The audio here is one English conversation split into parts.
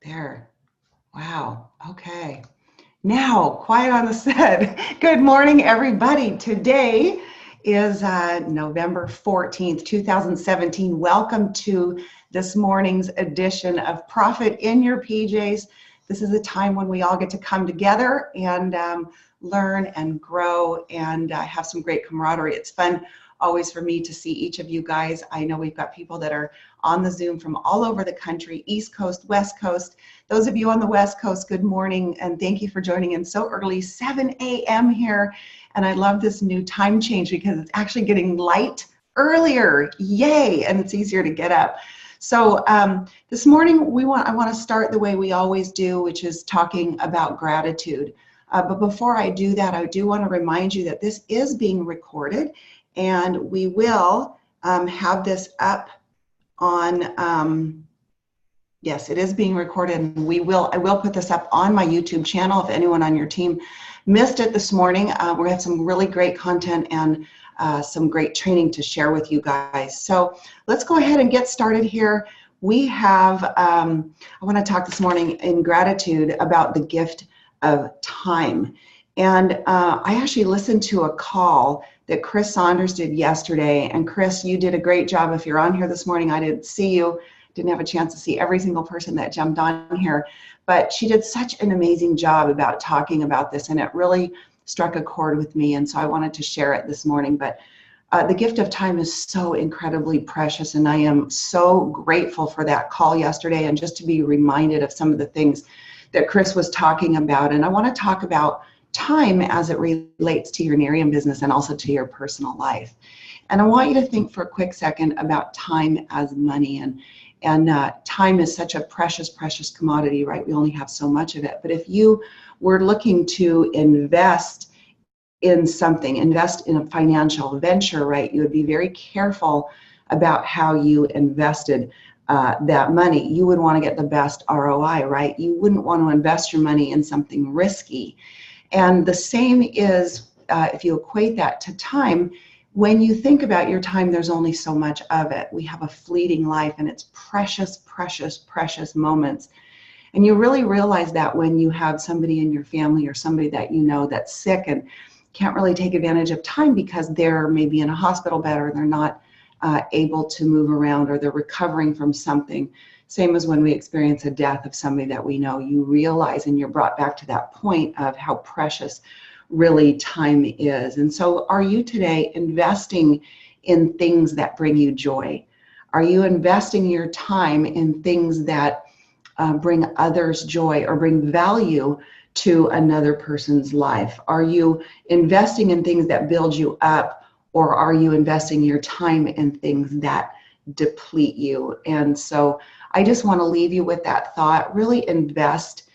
There. Wow. Okay. Now, quiet on the set. Good morning, everybody. Today is November 14th, 2017. Welcome to this morning's edition of Profit in Your PJs. This is a time when we all get to come together and learn and grow and have some great camaraderie. It's fun always for me to see each of you guys. I know we've got people that are on the Zoom from all over the country, East Coast, West Coast. Those of you on the West Coast, good morning, and thank you for joining in so early, 7 a.m. here. And I love this new time change because it's actually getting light earlier. Yay! And it's easier to get up. So this morning, I want to start the way we always do, which is talking about gratitude. But before I do that, I do want to remind you that this is being recorded, and we will have this up on, yes, it is being recorded, and I will put this up on my YouTube channel if anyone on your team missed it this morning. We have some really great content and some great training to share with you guys. So let's go ahead and get started here. We have, I want to talk this morning in gratitude about the gift of time. And I actually listened to a call that Chris Saunders did yesterday. And Chris, you did a great job. If you're on here this morning, I didn't see you, didn't have a chance to see every single person that jumped on here, but she did such an amazing job about talking about this, and it really struck a chord with me. And so I wanted to share it this morning. But the gift of time is so incredibly precious, and I am so grateful for that call yesterday and just to be reminded of some of the things that Chris was talking about. And I want to talk about time as it relates to your Nerium business and also to your personal life. And I want you to think for a quick second about time as money. And time is such a precious, precious commodity, right? We only have so much of it. But if you were looking to invest in something, invest in a financial venture, right, you would be very careful about how you invested that money. You would want to get the best ROI, right? You wouldn't want to invest your money in something risky. And the same is, if you equate that to time, when you think about your time, there's only so much of it. We have a fleeting life, and it's precious, precious, precious moments. And you really realize that when you have somebody in your family or somebody that you know that's sick and can't really take advantage of time because they're maybe in a hospital bed, or they're not able to move around, or they're recovering from something. Same as when we experience a death of somebody that we know, you realize and you're brought back to that point of how precious really time is. And so are you today investing in things that bring you joy? Are you investing your time in things that bring others joy or bring value to another person's life? Are you investing in things that build you up, or are you investing your time in things that deplete you? And so I just want to leave you with that thought. Really invest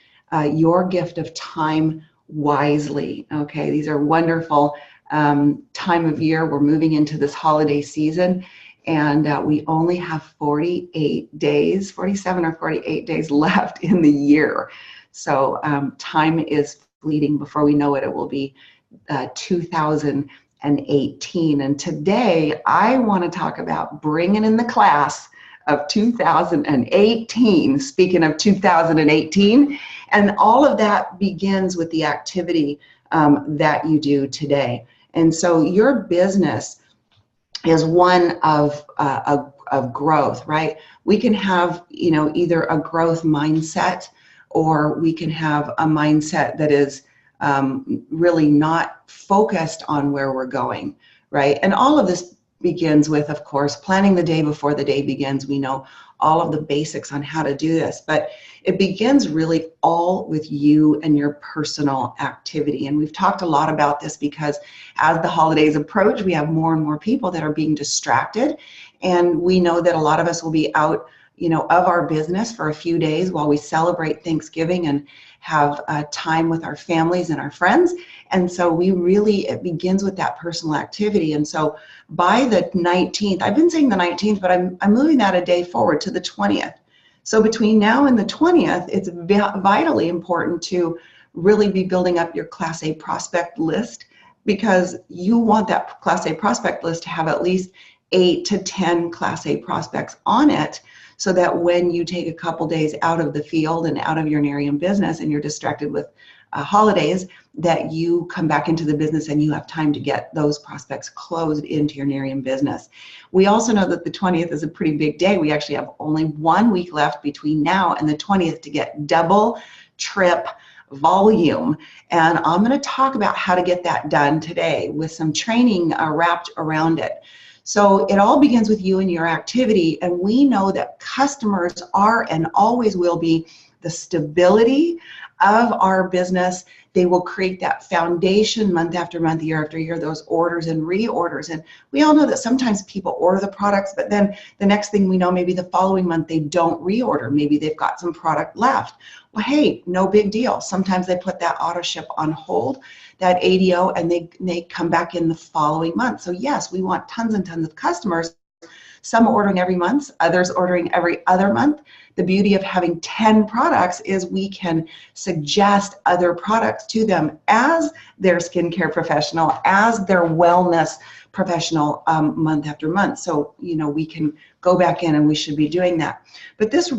your gift of time wisely. Okay, these are wonderful time of year. We're moving into this holiday season, and we only have 48 days, 47 or 48 days left in the year. So time is fleeting. Before we know it, it will be 2018. And today I want to talk about bringing in the class of 2018. Speaking of 2018, and all of that begins with the activity that you do today. And so your business is one of growth, right? We can have, either a growth mindset, or we can have a mindset that is really not focused on where we're going, right? And all of this begins with, of course, planning the day before the day begins. We know all of the basics on how to do this, but it begins really all with you and your personal activity. And we've talked a lot about this because as the holidays approach, we have more and more people that are being distracted. And we know that a lot of us will be out, of our business for a few days while we celebrate Thanksgiving and have time with our families and our friends. And so it begins with that personal activity. And so by the 19th, I've been saying the 19th, but I'm moving that a day forward to the 20th. So between now and the 20th, it's vitally important to really be building up your Class A prospect list, because you want that Class A prospect list to have at least 8 to 10 Class A prospects on it, so that when you take a couple days out of the field and out of your Nerium business and you're distracted with holidays, that you come back into the business and you have time to get those prospects closed into your Nerium business. We also know that the 20th is a pretty big day. We actually have only 1 week left between now and the 20th to get double trip volume. And I'm going to talk about how to get that done today with some training wrapped around it. So it all begins with you and your activity. And we know that customers are and always will be the stability of our business. They will create that foundation month after month, year after year, those orders and reorders. And we all know that sometimes people order the products, but then the next thing we know, maybe the following month they don't reorder. Maybe they've got some product left. Well, hey, no big deal. Sometimes they put that auto ship on hold, that ADO, and they come back in the following month. So yes, we want tons and tons of customers, some ordering every month, others ordering every other month. The beauty of having 10 products is we can suggest other products to them as their skincare professional, as their wellness professional month after month. So, you know, we can go back in and we should be doing that. But this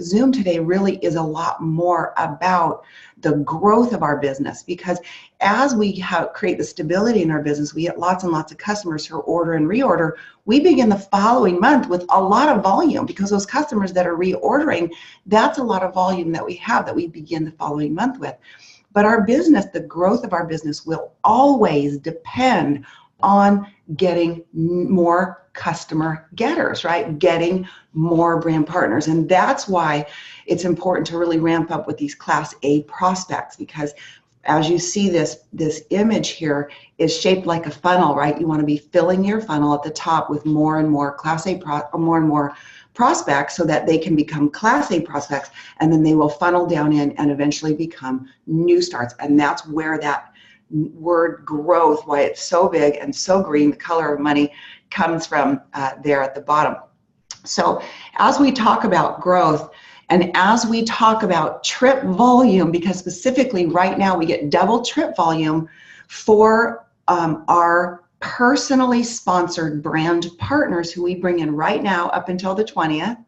Zoom today really is a lot more about the growth of our business, because as we create the stability in our business, we get lots and lots of customers who order and reorder. We begin the following month with a lot of volume, because those customers that are reordering, that's a lot of volume that we have that we begin the following month with. But our business, the growth of our business, will always depend on getting more customer getters, right? Getting more brand partners. And that's why it's important to really ramp up with these Class A prospects, because as you see, this image here is shaped like a funnel, right? You want to be filling your funnel at the top with more and more Class A more and more prospects, so that they can become Class A prospects, and then they will funnel down in and eventually become new starts. And that's where that word growth, why it's so big and so green, the color of money, comes from there at the bottom. So as we talk about growth, and as we talk about trip volume, because specifically right now we get double trip volume for our personally sponsored brand partners who we bring in right now up until the 20th,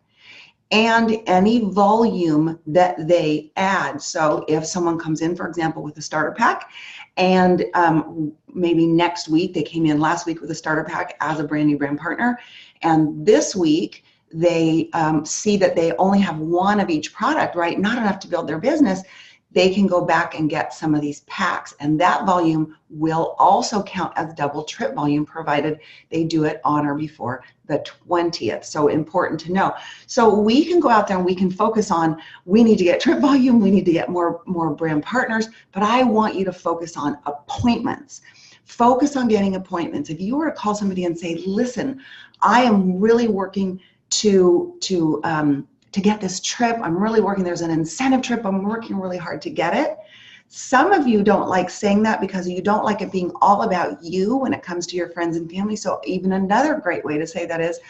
and any volume that they add. So if someone comes in, for example, with a starter pack, and maybe next week, they came in last week with a starter pack as a brand new brand partner, and this week they see that they only have one of each product, right? Not enough to build their business. They can go back and get some of these packs, and that volume will also count as double trip volume, provided they do it on or before the 20th. So important to know. So we can go out there and we can focus on, we need to get trip volume, we need to get more brand partners, but I want you to focus on appointments. Focus on getting appointments. If you were to call somebody and say, listen, I am really working to get this trip, I'm really working, there's an incentive trip, I'm working really hard to get it. Some of you don't like saying that because you don't like it being all about you when it comes to your friends and family. So even another great way to say that is,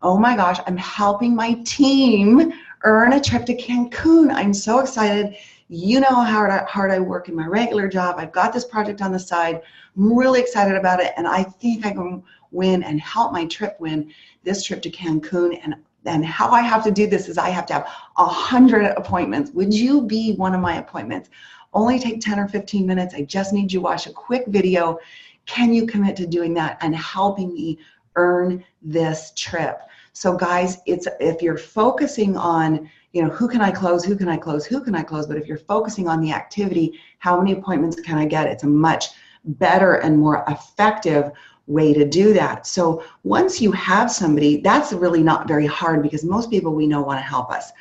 oh my gosh, I'm helping my team earn a trip to Cancun. I'm so excited. You know how hard I work in my regular job. I've got this project on the side. I'm really excited about it, and I think I can win and help my trip win this trip to Cancun. And how I have to do this is I have to have 100 appointments. Would you be one of my appointments? Only take 10 or 15 minutes. I just need you to watch a quick video. Can you commit to doing that and helping me earn this trip? So guys, if you're focusing on, you know, who can I close, who can I close, who can I close, but if you're focusing on the activity, how many appointments can I get? It's a much better and more effective way to do that. So once you have somebody, that's really not very hard, because most people we know want to help us.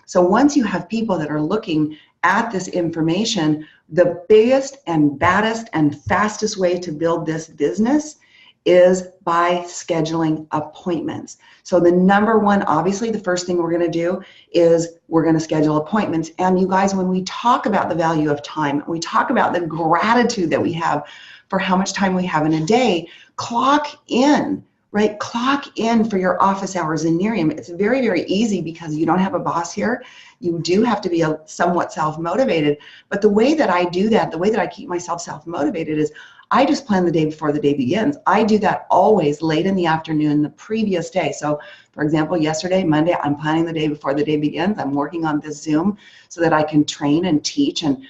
So once you have people that are looking at this information, the biggest and baddest and fastest way to build this business is by scheduling appointments. So the number one, obviously the first thing we're going to do is we're going to schedule appointments. And you guys, when we talk about the value of time, we talk about the gratitude that we have for how much time we have in a day, clock in, right? Clock in for your office hours in Nerium. It's very, very easy because you don't have a boss here. You do have to be somewhat self-motivated. But the way that I do that, the way that I keep myself self-motivated is I just plan the day before the day begins. I do that always late in the afternoon, the previous day. So for example, yesterday, Monday, I'm planning the day before the day begins. I'm working on this Zoom so that I can train and teach and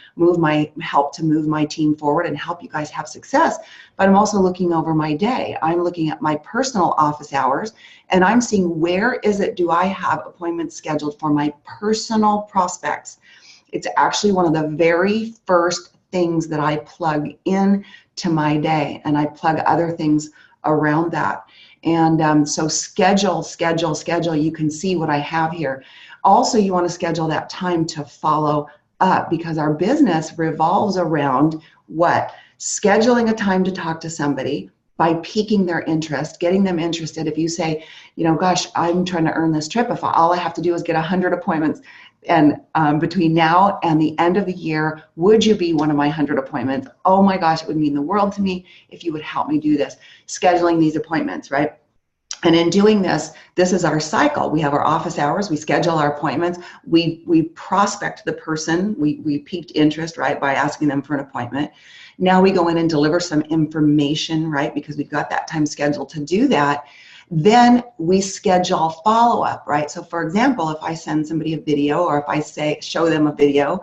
help to move my team forward and help you guys have success. But I'm also looking over my day. I'm looking at my personal office hours, and I'm seeing where do I have appointments scheduled for my personal prospects. It's actually one of the very first things that I plug in to my day, and I plug other things around that. And so schedule. You can see what I have here. Also, you want to schedule that time to follow up, because our business revolves around what? Scheduling a time to talk to somebody by piquing their interest, getting them interested. If you say, gosh, I'm trying to earn this trip. If all I have to do is get 100 appointments, and between now and the end of the year, would you be one of my 100 appointments? Oh my gosh, it would mean the world to me if you would help me do this. Scheduling these appointments, right? And in doing this, this is our cycle. We have our office hours, we schedule our appointments, we prospect the person, we piqued interest, right, by asking them for an appointment. Now we go in and deliver some information, right, because we've got that time scheduled to do that. Then we schedule follow-up, right? So for example, if I send somebody a video, or if I show them a video,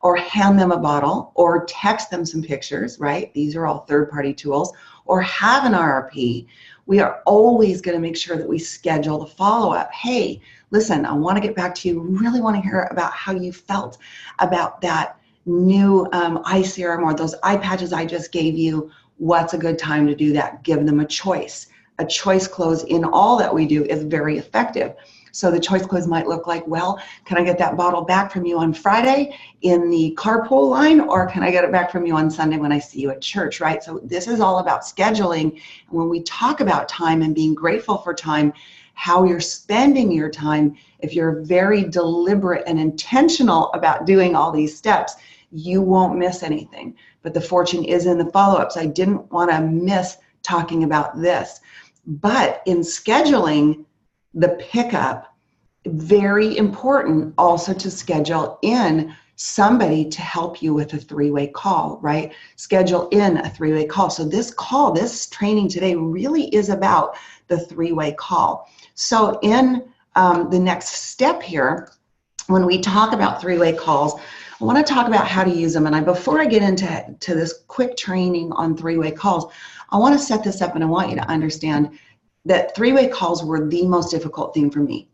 or hand them a bottle, or text them some pictures, right? These are all third-party tools, or have an RRP, we are always going to make sure that we schedule the follow-up. Hey, listen, I want to get back to you. Really want to hear about how you felt about that new eye serum or those eye patches I just gave you. What's a good time to do that? Give them a choice. A choice close in all that we do is very effective. So the choice close might look like, well, can I get that bottle back from you on Friday in the carpool line, or can I get it back from you on Sunday when I see you at church, right? So this is all about scheduling. And when we talk about time and being grateful for time, how you're spending your time, if you're very deliberate and intentional about doing all these steps, you won't miss anything. But the fortune is in the follow-ups. I didn't want to miss talking about this. But in scheduling the pickup, very important also to schedule in somebody to help you with a three-way call, right? Schedule in a three-way call. So this training today really is about the three-way call. So in the next step here, when we talk about three-way calls, I want to talk about how to use them. And before I get into this quick training on three-way calls, I want to set this up, and I want you to understand that three-way calls were the most difficult thing for me.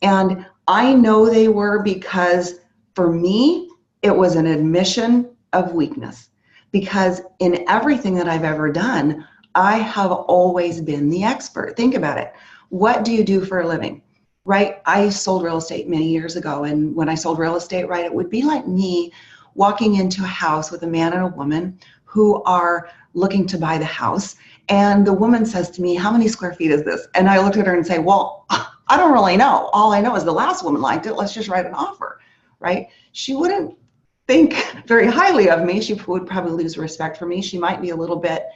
And I know they were, because for me, it was an admission of weakness. Because in everything that I've ever done, I have always been the expert. Think about it. What do you do for a living? Right? I sold real estate many years ago. And when I sold real estate, right, it would be like me walking into a house with a man and a woman who are looking to buy the house. And the woman says to me, how many square feet is this? And I looked at her and say, well, I don't really know. All I know is the last woman liked it. Let's just write an offer, right? She wouldn't think very highly of me. She would probably lose respect for me. She might be a little bit,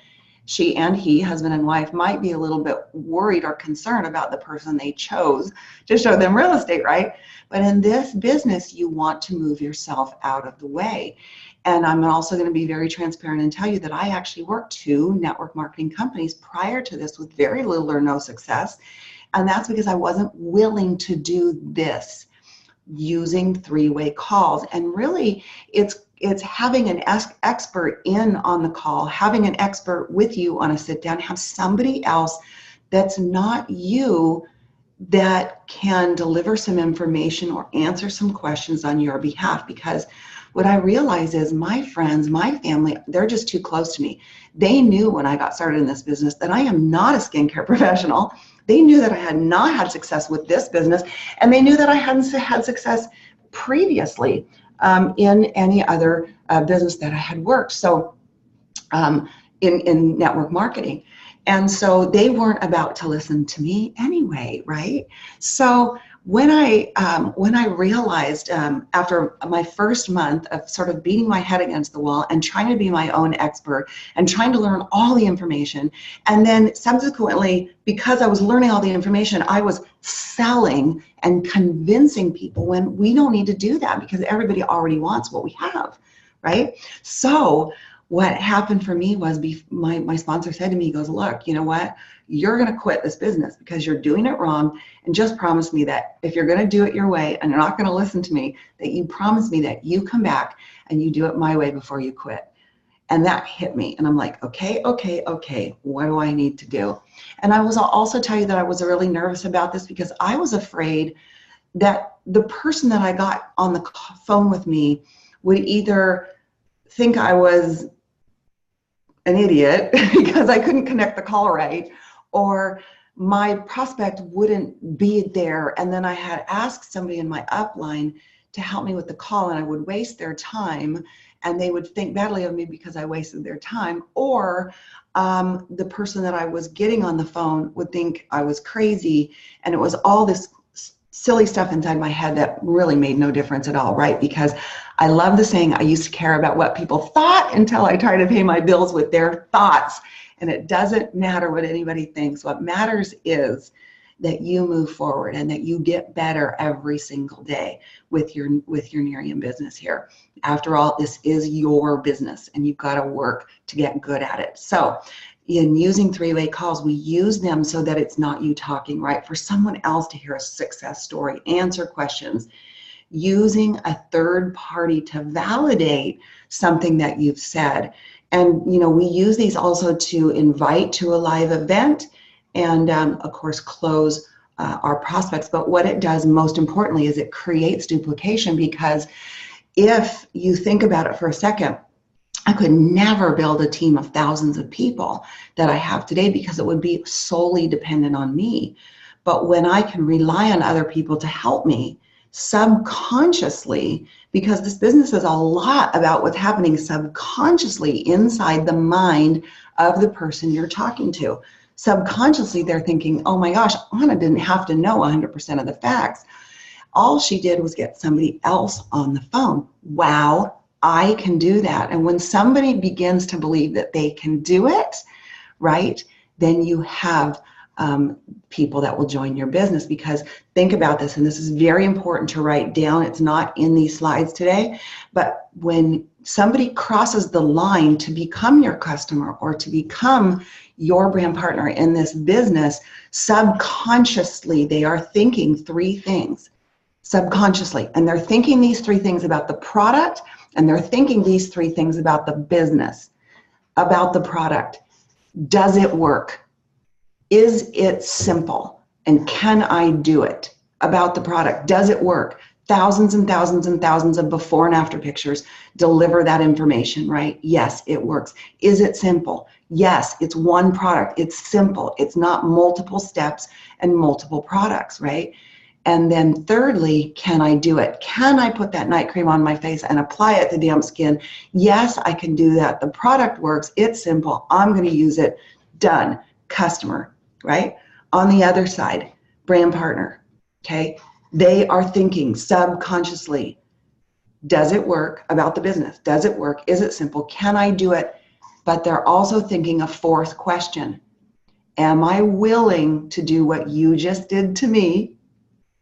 she and he, husband and wife, might be a little bit worried or concerned about the person they chose to show them real estate, right? But in this business, you want to move yourself out of the way. And I'm also going to be very transparent and tell you that I actually worked 2 network marketing companies prior to this with very little or no success. And that's because I wasn't willing to do this using three-way calls. And really, it's having an expert in on the call, having an expert with you on a sit down, have somebody else that's not you that can deliver some information or answer some questions on your behalf. Because what I realize is my friends, my family, they're just too close to me. They knew when I got started in this business that I am not a skincare professional. They knew that I had not had success with this business, and they knew that I hadn't had success previously in any other business that I had worked. So in network marketing. And so they weren't about to listen to me anyway, right? So when I realized after my first month of sort of beating my head against the wall and trying to be my own expert and trying to learn all the information, and then subsequently, because I was learning all the information, I was selling and convincing people when we don't need to do that because everybody already wants what we have, right? So what happened for me was my sponsor said to me, he goes, look, you know what? You're going to quit this business because you're doing it wrong. And just promise me that if you're going to do it your way and you're not going to listen to me, that you promise me that you come back and you do it my way before you quit. And that hit me. And I'm like, okay, what do I need to do? And I will also tell you that I was really nervous about this because I was afraid that the person that I got on the phone with me would either think I was an idiot because I couldn't connect the call right, or my prospect wouldn't be there. And then I had asked somebody in my upline to help me with the call, and I would waste their time, and they would think badly of me because I wasted their time. Or the person that I was getting on the phone would think I was crazy, and it was all this silly stuff inside my head that really made no difference at all, right? Because I love the saying, I used to care about what people thought until I tried to pay my bills with their thoughts. And it doesn't matter what anybody thinks. What matters is that you move forward and that you get better every single day with your Nerium business here. After all, this is your business and you've got to work to get good at it. So in using three-way calls, we use them so that it's not you talking, right? For someone else to hear a success story, answer questions, using a third party to validate something that you've said. And, you know, we use these also to invite to a live event and, of course, close our prospects. But what it does most importantly is it creates duplication, because if you think about it for a second, I could never build a team of thousands of people that I have today because it would be solely dependent on me. But when I can rely on other people to help me subconsciously, because this business is a lot about what's happening subconsciously inside the mind of the person you're talking to. Subconsciously, they're thinking, oh my gosh, Anna didn't have to know 100% of the facts. All she did was get somebody else on the phone. Wow. I can do that. And when somebody begins to believe that they can do it, right, then you have people that will join your business. Because think about this, and this is very important to write down. It's not in these slides today, but when somebody crosses the line to become your customer or to become your brand partner in this business, subconsciously they are thinking three things. Subconsciously. And they're thinking these three things about the product, and they're thinking these three things about the business, about the product. Does it work? Is it simple? And can I do it? About the product. Does it work? Thousands and thousands and thousands of before and after pictures deliver that information, right? Yes, it works. Is it simple? Yes, it's one product. It's simple. It's not multiple steps and multiple products, right? And then thirdly, can I do it? Can I put that night cream on my face and apply it to damp skin? Yes, I can do that. The product works. It's simple. I'm going to use it. Done. Customer, right? On the other side, brand partner, okay? They are thinking subconsciously, does it work? About the business. Does it work? Is it simple? Can I do it? But they're also thinking a fourth question. Am I willing to do what you just did to me,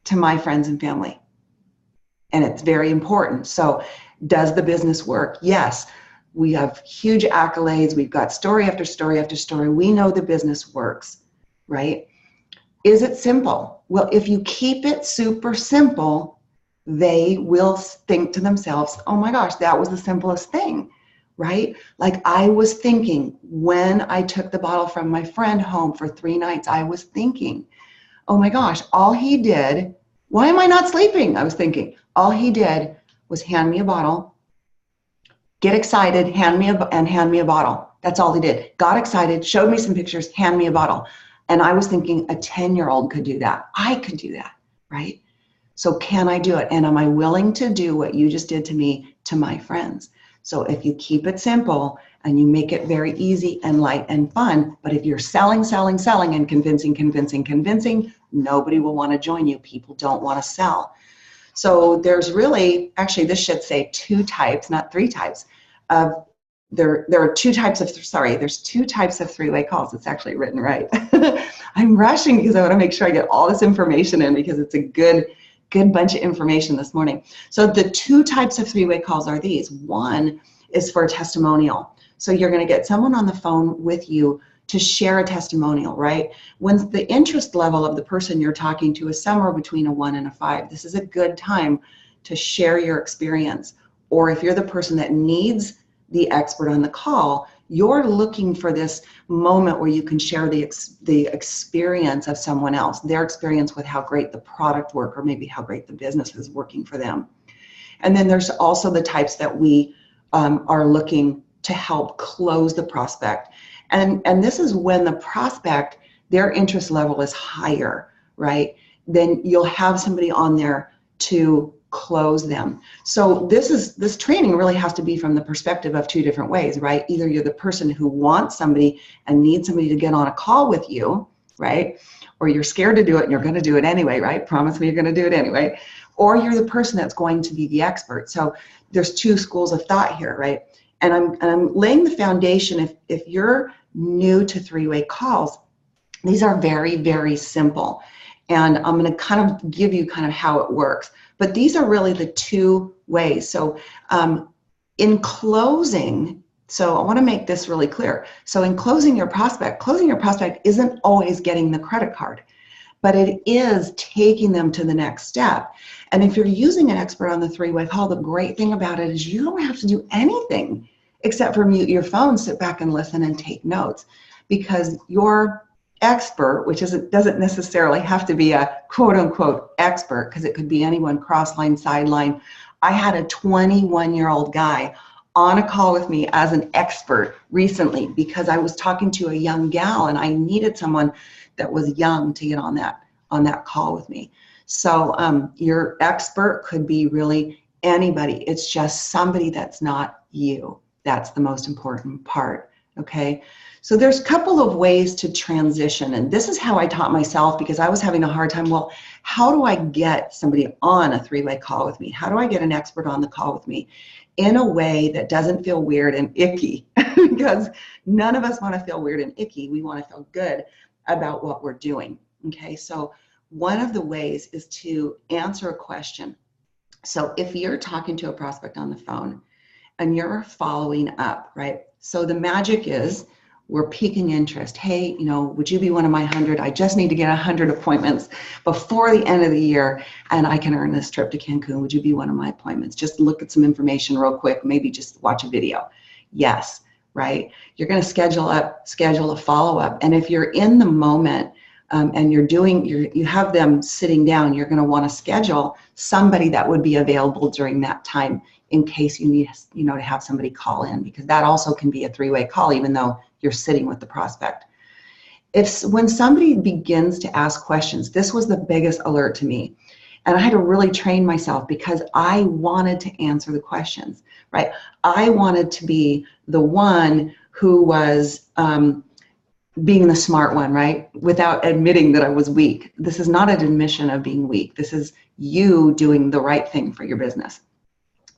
to my friends and family? And it's very important. So does the business work? Yes. We have huge accolades. We've got story after story after story. We know the business works, right? Is it simple? Well, if you keep it super simple, they will think to themselves, oh my gosh, that was the simplest thing, right? Like I was thinking when I took the bottle from my friend home for 3 nights, I was thinking, oh my gosh, all he did, why am I not sleeping? I was thinking, all he did was hand me a bottle, get excited, hand me a bottle. That's all he did. Got excited, showed me some pictures, hand me a bottle. And I was thinking a 10-year-old could do that. I could do that, right? So can I do it? And am I willing to do what you just did to me, to my friends? So if you keep it simple and you make it very easy and light and fun, but if you're selling, and convincing, nobody will want to join you. People don't want to sell. So there's really, actually this should say 2 types, not 3 types of, there are 2 types of, there's 2 types of three-way calls. It's actually written right. I'm rushing because I want to make sure I get all this information in because it's a good bunch of information this morning. So the 2 types of three-way calls are these. One is for a testimonial. So you're going to get someone on the phone with you to share a testimonial, right? When the interest level of the person you're talking to is somewhere between a 1 and a 5, this is a good time to share your experience. Or if you're the person that needs the expert on the call, you're looking for this moment where you can share the experience of someone else, their experience with how great the product work or maybe how great the business is working for them. And then there's also the types that we are looking to help close the prospect. And this is when the prospect, their interest level is higher, right? Then you'll have somebody on there to close them. So this training really has to be from the perspective of two different ways, right? Either you're the person who wants somebody and needs somebody to get on a call with you, right? Or you're scared to do it and you're going to do it anyway, right? Promise me you're going to do it anyway. Or you're the person that's going to be the expert. So there's two schools of thought here, right? And I'm laying the foundation. If you're new to three-way calls, these are very, very simple. And I'm going to kind of give you kind of how it works. But these are really the two ways. So in closing, so I want to make this really clear. So in closing your prospect isn't always getting the credit card, but it is taking them to the next step. And if you're using an expert on the three-way call, the great thing about it is you don't have to do anything except for mute your phone, sit back and listen and take notes, because your expert, which doesn't necessarily have to be a quote unquote expert, because it could be anyone, cross-line, sideline. I had a 21-year-old guy on a call with me as an expert recently because I was talking to a young gal and I needed someone that was young to get on that call with me. So your expert could be really anybody. It's just somebody that's not you. That's the most important part, okay? So there's a couple of ways to transition, and this is how I taught myself because I was having a hard time. Well, how do I get somebody on a three-way call with me? How do I get an expert on the call with me in a way that doesn't feel weird and icky? Because none of us want to feel weird and icky. We want to feel good about what we're doing, okay? So one of the ways is to answer a question. So if you're talking to a prospect on the phone and you're following up, right? So the magic is we're piquing interest. Hey, would you be one of my 100? I just need to get 100 appointments before the end of the year and I can earn this trip to Cancun. Would you be one of my appointments? Just look at some information real quick, maybe just watch a video. Yes, right? You're going to schedule a follow-up. And if you're in the moment and you have them sitting down, you're going to want to schedule somebody that would be available during that time in case you need, to have somebody call in, because that also can be a three-way call, even though you're sitting with the prospect. When somebody begins to ask questions, this was the biggest alert to me. And I had to really train myself because I wanted to answer the questions, right? I wanted to be the one who was being the smart one, right? Without admitting that I was weak. This is not an admission of being weak. This is you doing the right thing for your business.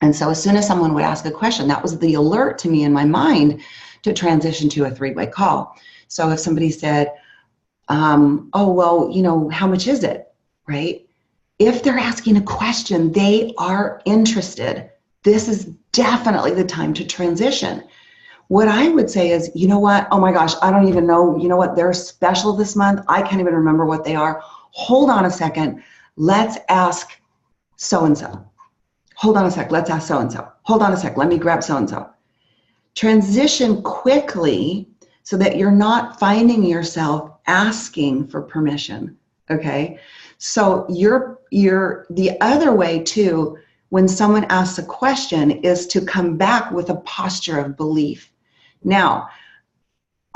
And so as soon as someone would ask a question, that was the alert to me in my mind to transition to a three-way call. So if somebody said, oh, well, how much is it, right? If they're asking a question, they are interested. This is definitely the time to transition. What I would say is, you know what? Oh my gosh, I don't even know. You know what? They're special this month. I can't even remember what they are. Hold on a second. Let's ask so-and-so. Hold on a sec. Let's ask so-and-so. Hold on a sec. Let me grab so-and-so. Transition quickly so that you're not finding yourself asking for permission. Okay. So the other way too, when someone asks a question, is to come back with a posture of belief. Now,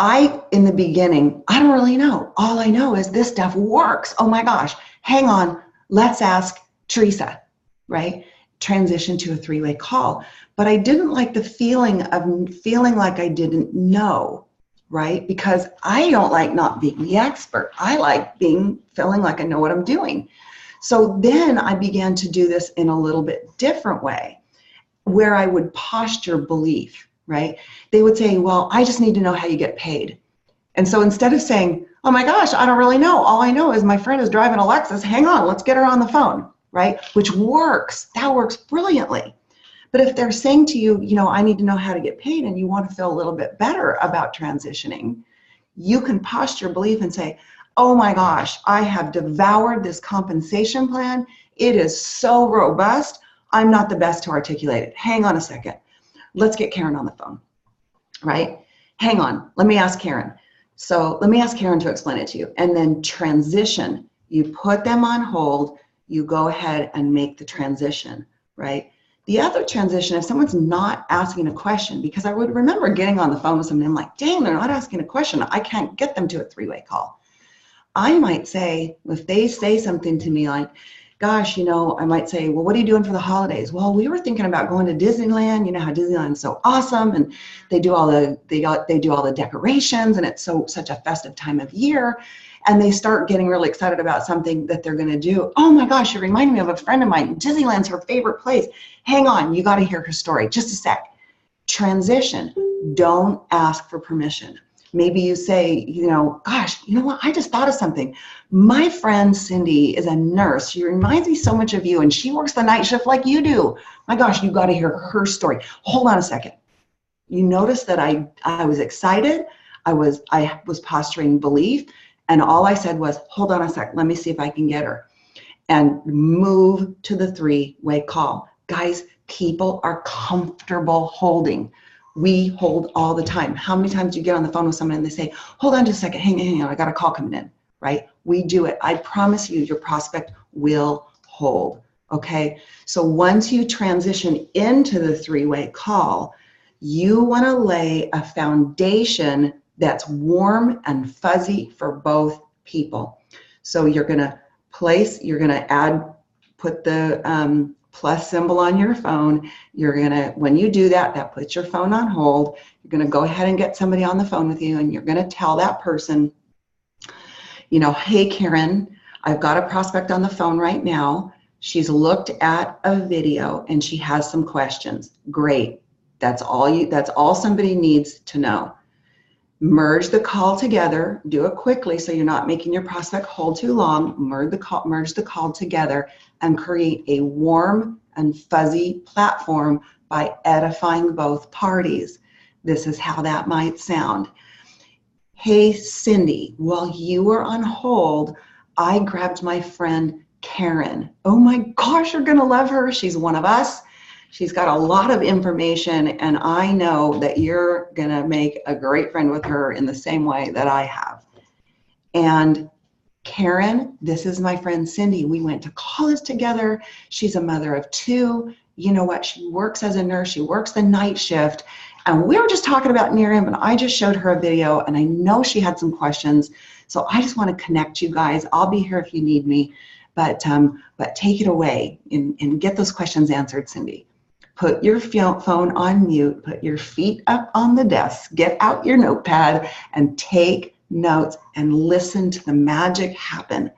in the beginning, I don't really know. All I know is this stuff works. Oh my gosh, hang on. Let's ask Teresa, right? Transition to a three-way call. But I didn't like the feeling of feeling like I didn't know, right? Because I don't like not being the expert. I like feeling like I know what I'm doing. So then I began to do this in a little bit different way, where I would posture belief, right? They would say, well, I just need to know how you get paid. And so instead of saying, oh my gosh, I don't really know. All I know is my friend is driving a Lexus. Hang on, let's get her on the phone, right? Which works. That works brilliantly. But if they're saying to you, I need to know how to get paid, and you want to feel a little bit better about transitioning, you can posture belief and say, oh my gosh, I have devoured this compensation plan. It is so robust. I'm not the best to articulate it. Hang on a second. Let's get Karen on the phone, right? Hang on. Let me ask Karen. So let me ask Karen to explain it to you. And then transition. You put them on hold. You go ahead and make the transition, right? The other transition, if someone's not asking a question, because I would remember getting on the phone with someone and I'm like, dang, they're not asking a question. I can't get them to a three-way call. I might say, if they say something to me like, gosh, I might say, well, what are you doing for the holidays? Well, we were thinking about going to Disneyland. You know how Disneyland's so awesome, and they do all the decorations, and it's such a festive time of year. And they start getting really excited about something that they're going to do. Oh my gosh, you remind me of a friend of mine. Disneyland's her favorite place. Hang on, you got to hear her story. Just a sec. Transition. Don't ask for permission. Maybe you say, gosh, you know what? I just thought of something. My friend Cindy is a nurse. She reminds me so much of you, and she works the night shift like you do. My gosh, you got to hear her story. Hold on a second. You notice that I was excited. I was posturing belief. And all I said was, hold on a sec, let me see if I can get her. And move to the three-way call. Guys, people are comfortable holding. We hold all the time. How many times do you get on the phone with someone and they say, hold on just a second, hang on, I got a call coming in, right? We do it. I promise you, your prospect will hold, okay? So once you transition into the three-way call, you wanna lay a foundation that's warm and fuzzy for both people. So you're gonna put the plus symbol on your phone. When you do that, that puts your phone on hold. You're gonna go ahead and get somebody on the phone with you, and you're gonna tell that person, hey Karen, I've got a prospect on the phone right now. She's looked at a video and she has some questions. Great, that's all somebody needs to know. Merge the call together, do it quickly so you're not making your prospect hold too long. Merge the call together and create a warm and fuzzy platform by edifying both parties. This is how that might sound. Hey Cindy, while you were on hold, I grabbed my friend Karen. Oh my gosh, you're gonna love her. She's one of us. She's got a lot of information, and I know that you're gonna make a great friend with her in the same way that I have. And Karen, this is my friend Cindy. We went to college together. She's a mother of two. You know what? She works as a nurse. She works the night shift. And we were just talking about Nerium, and I just showed her a video, and I know she had some questions. So I just want to connect you guys. I'll be here if you need me, but take it away and get those questions answered, Cindy. Put your phone on mute, put your feet up on the desk, get out your notepad and take notes and listen to the magic happen.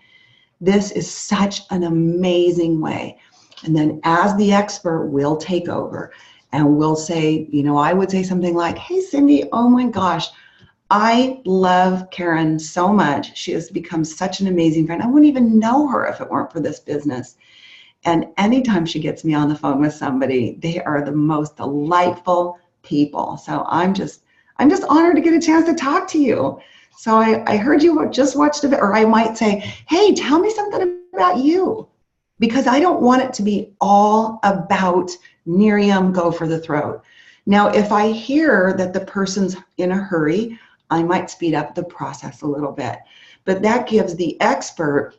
This is such an amazing way. And then as the expert, we'll take over and we'll say, I would say something like, hey Cindy, oh my gosh, I love Karen so much. She has become such an amazing friend. I wouldn't even know her if it weren't for this business. And anytime she gets me on the phone with somebody, they are the most delightful people. So I'm just honored to get a chance to talk to you. So I heard you just watched a bit, or I might say, hey, tell me something about you. Because I don't want it to be all about Nerium, go for the throat. Now, if I hear that the person's in a hurry, I might speed up the process a little bit. But that gives the expert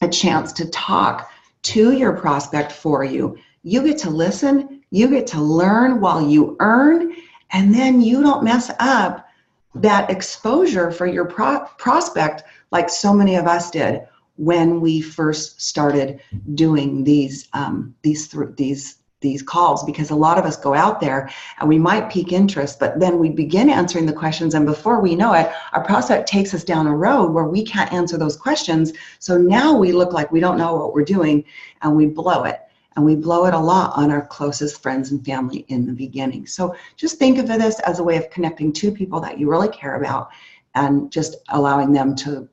a chance to talk to your prospect for you. You get to listen, you get to learn while you earn, and then you don't mess up that exposure for your prospect like so many of us did when we first started doing these calls, because a lot of us go out there and we might pique interest, but then we begin answering the questions, and before we know it, our prospect takes us down a road where we can't answer those questions. So now we look like we don't know what we're doing, and we blow it. And we blow it a lot on our closest friends and family in the beginning. So just think of this as a way of connecting two people that you really care about and just allowing them to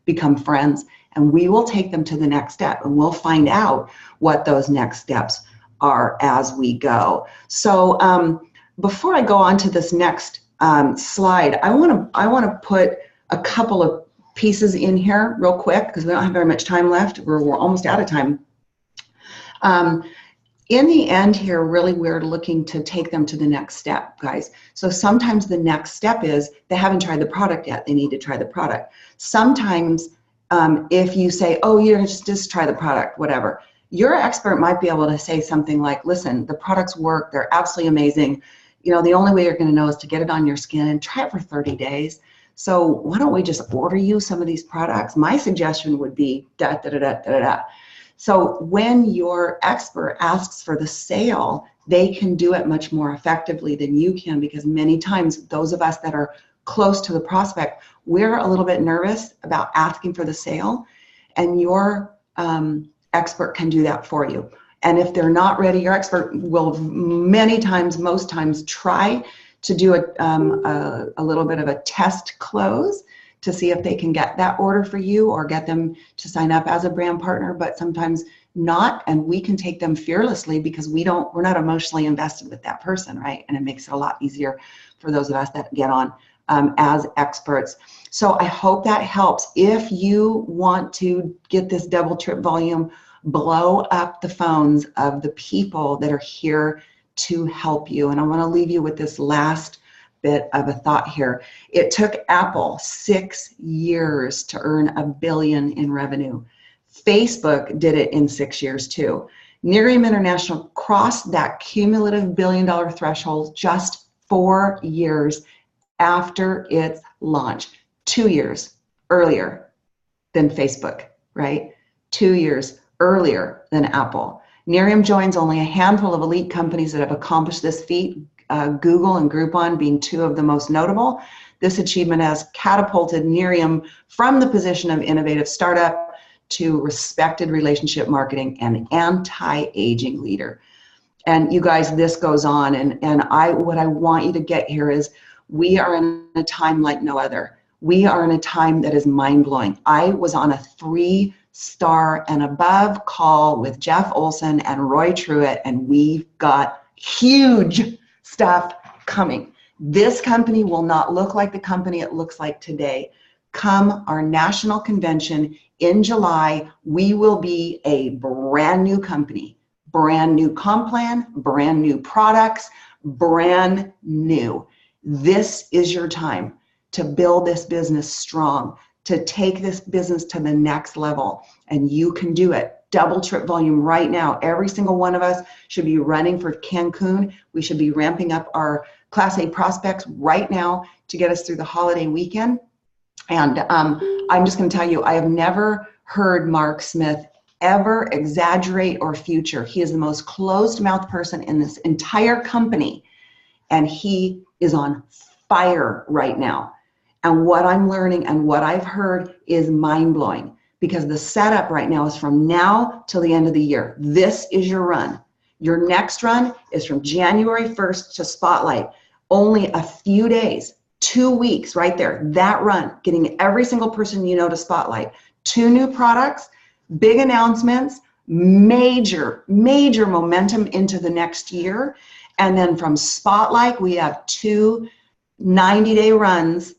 become friends. And we will take them to the next step, and we'll find out what those next steps are as we go. So before I go on to this next slide, I want to put a couple of pieces in here real quick because we don't have very much time left. We're almost out of time. In the end here, really, we're looking to take them to the next step, guys. So sometimes the next step is they haven't tried the product yet. They need to try the product. Sometimes if you say, oh, you're just try the product, whatever, your expert might be able to say something like, listen, the products work. They're absolutely amazing. You know, the only way you're going to know is to get it on your skin and try it for 30 days. So why don't we just order you some of these products? My suggestion would be da, da, da, da, da, da. So when your expert asks for the sale, they can do it much more effectively than you can, because many times those of us that are close to the prospect, we're a little bit nervous about asking for the sale, and your expert can do that for you. And if they're not ready, your expert will many times, most times, try to do a little bit of a test close to see if they can get that order for you or get them to sign up as a brand partner, but sometimes not, and we can take them fearlessly because we're not emotionally invested with that person, right? And it makes it a lot easier for those of us that get on as experts. So I hope that helps. If you want to get this double trip volume, blow up the phones of the people that are here to help you. And I want to leave you with this last bit of a thought here. It took Apple 6 years to earn $1 billion in revenue. Facebook did it in 6 years too. Nerium International crossed that cumulative $1 billion threshold just 4 years after its launch. 2 years earlier than Facebook, right? 2 years earlier than Apple. Nerium joins only a handful of elite companies that have accomplished this feat, Google and Groupon being two of the most notable. This achievement has catapulted Nerium from the position of innovative startup to respected relationship marketing and anti-aging leader. And you guys, this goes on. And what I want you to get here is we are in a time like no other. We are in a time that is mind-blowing. I was on a 3-star and above call with Jeff Olson and Roy Truitt, and we've got huge stuff coming. This company will not look like the company it looks like today. Come our national convention in July, we will be a brand new company, brand new comp plan, brand new products, brand new. This is your time to build this business strong, to take this business to the next level, and you can do it. Double trip volume right now. Every single one of us should be running for Cancun. We should be ramping up our Class A prospects right now to get us through the holiday weekend. And I'm just going to tell you, I have never heard Mark Smith ever exaggerate or future. He is the most closed-mouthed person in this entire company, and he is on fire right now. And what I'm learning and what I've heard is mind-blowing, because the setup right now is from now till the end of the year. This is your run. Your next run is from January 1st to Spotlight. Only a few days, 2 weeks right there. That run, getting every single person you know to Spotlight. 2 new products, big announcements, major momentum into the next year. And then from Spotlight, we have 2 90-day runs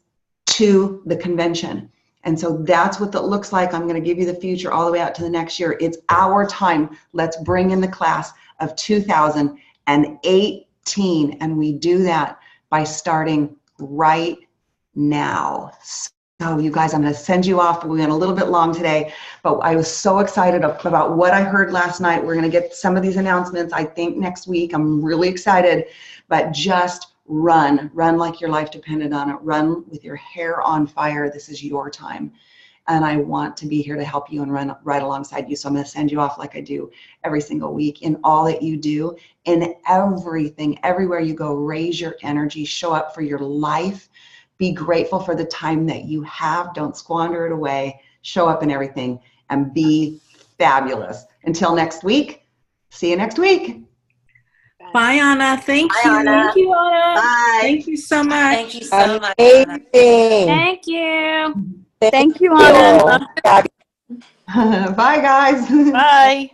to the convention. And so that's what that looks like. I'm going to give you the future all the way out to the next year. It's our time. Let's bring in the class of 2018. And we do that by starting right now. So you guys, I'm going to send you off. We went a little bit long today, but I was so excited about what I heard last night. We're going to get some of these announcements, I think, next week. I'm really excited, but just run like your life depended on it. Run with your hair on fire. This is your time. And I want to be here to help you and run right alongside you. So I'm going to send you off like I do every single week in all that you do, in everything, everywhere you go. Raise your energy, show up for your life. Be grateful for the time that you have. Don't squander it away. Show up in everything and be fabulous. Until next week, see you next week. Bye, Anna. Thank you. Anna. Thank you, Anna. Bye. Thank you so much. Thank you so much, Anna. Amazing. Thank you. Thank Thank you, Anna. you. Bye, guys. Bye.